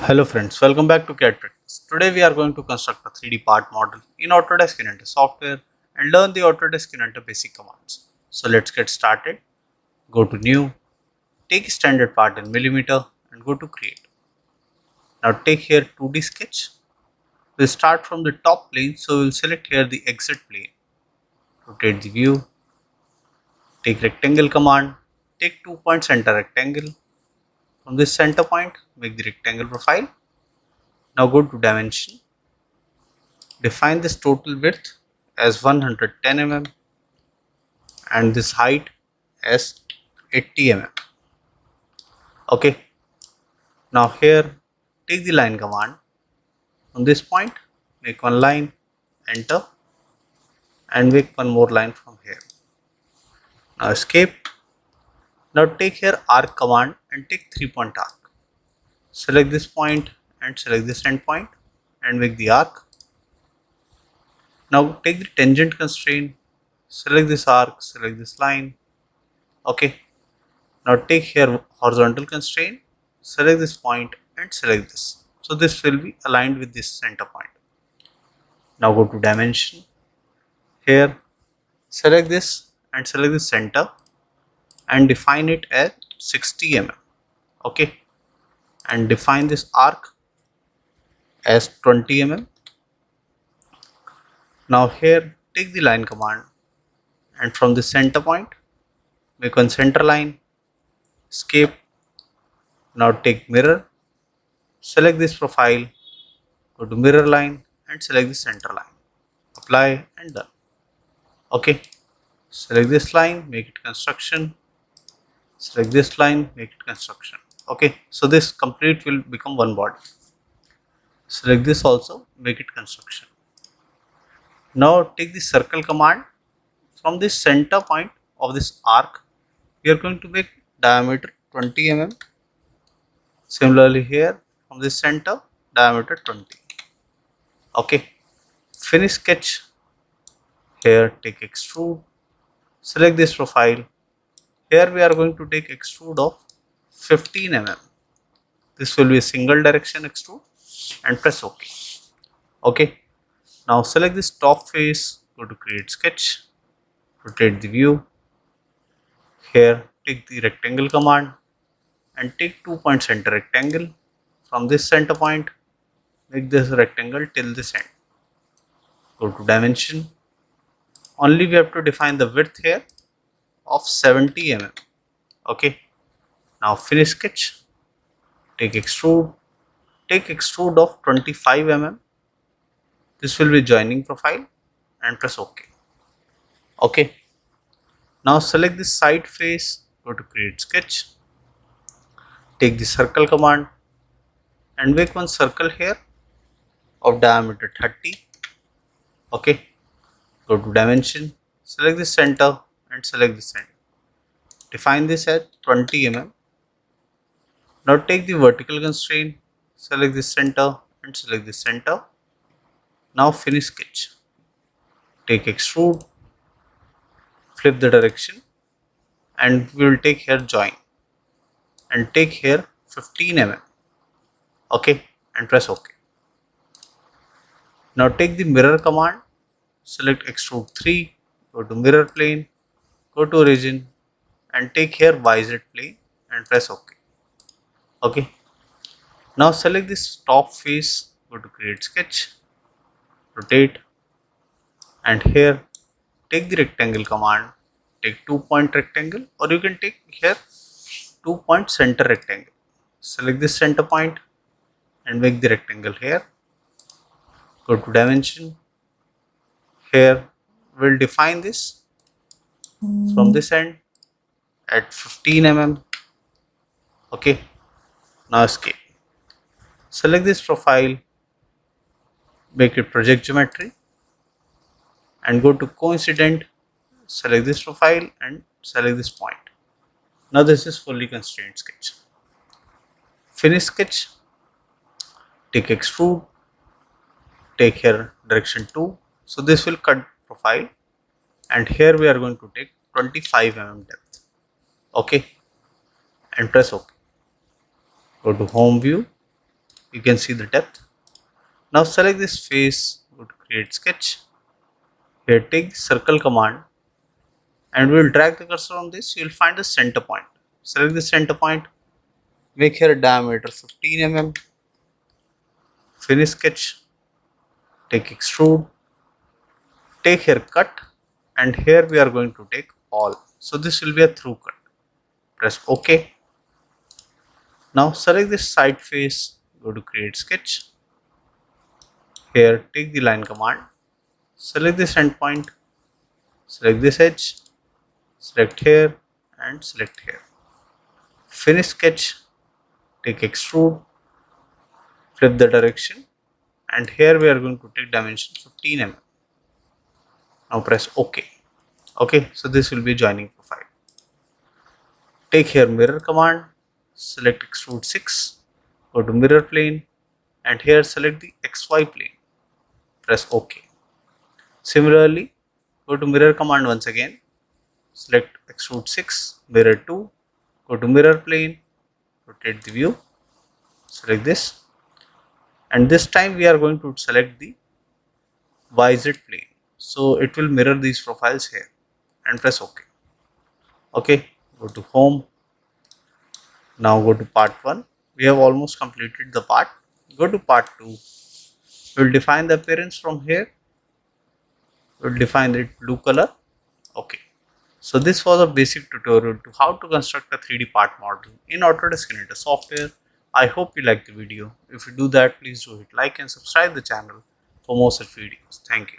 Hello friends, welcome back to CAD Practice. Today we are going to construct a 3D part model in Autodesk Inventor software and learn the Autodesk Inventor basic commands. So let's get started. Go to New, take standard part in millimeter and go to Create. Now take here 2D sketch. We'll start from the top plane, so we'll select here the exit plane. Rotate the view, take rectangle command, take 2 points, enter rectangle. From this center point, make the rectangle profile. Now go to dimension. Define this total width as 110 mm and this height as 80 mm. Okay. Now here take the line command. From this point make one line, enter, and make one more line from here. Now escape. Now take here arc command and take 3-point arc. Select this point and select this end point and make the arc. Now take the tangent constraint, select this arc, select this line. Okay. Now take here horizontal constraint, select this point and select this. So this will be aligned with this center point. Now go to dimension. Here select this and select the center and define it as 60 mm. Okay. And define this arc as 20 mm. Now here take the line command and from the center point make one center line, escape. Now take mirror, select this profile, go to mirror line and select the center line, apply and done. Okay, select this line, make it construction, select this line, make it construction. Okay, so this complete will become one body. Select this also, make it construction. Now take the circle command. From this center point of this arc, we are going to make diameter 20 mm. Similarly here from this center, diameter 20. Okay, finish sketch. Here take extrude, select this profile. Here we are going to take extrude of 15 mm. This will be a single direction extrude and press OK. Okay, now select this top face, go to create sketch, rotate the view. Here take the rectangle command and take 2 points, center rectangle. From this center point make this rectangle till this end. Go to dimension. Only we have to define the width here of 70 mm. Okay, now finish sketch, take extrude of 25 mm. This will be joining profile and press OK. Okay, now select this side face, go to create sketch, take the circle command and make one circle here of diameter 30. Okay, go to dimension, select the center and select this end. Define this as 20 mm. Now take the vertical constraint, select this center and select this center. Now finish sketch. Take extrude, flip the direction and we will take here join and take here 15 mm. Okay, and press OK. Now take the mirror command, select extrude 3, go to mirror plane, go to origin and take here YZ plane and press OK. Okay, now select this top face, go to create sketch, rotate and here take the rectangle command, take 2-point rectangle or you can take here 2-point center rectangle. Select this center point and make the rectangle here. Go to dimension. Here we'll define this from this end at 15 mm. Okay, now escape. Select this profile, make it project geometry and go to coincident, select this profile and select this point. Now this is fully constrained sketch. Finish sketch, take extrude, take here direction 2. So this will cut profile and here we are going to take 25 mm depth. Okay, and press OK. Go to home view, You can see the depth. Now select this face, go to create sketch. Here take the circle command and we will drag the cursor on this. You will find the center point. Select the center point, make here a diameter 15 mm. Finish sketch, take extrude, take here cut, and here we are going to take all. So this will be a through cut. Press OK. Now select this side face, go to create sketch. Here take the line command, select this endpoint, select this edge, select here and select here. Finish sketch, take extrude, flip the direction, and here we are going to take dimension 15 mm. Now press OK. Okay, so this will be joining profile. Take here mirror command, select extrude 6, go to mirror plane, and here select the XY plane. Press OK. Similarly, go to mirror command once again, select extrude 6, mirror 2, go to mirror plane, rotate the view, select this, and this time we are going to select the YZ plane. So it will mirror these profiles here and press OK. Okay, go to home. Now go to part 1. We have almost completed the part. Go to part 2. We will define the appearance from here. We will define it blue color. Okay. So this was a basic tutorial to how to construct a 3D part model in Autodesk Inventor software. I hope you liked the video. If you do that, please do hit like and subscribe the channel for more such videos. Thank you.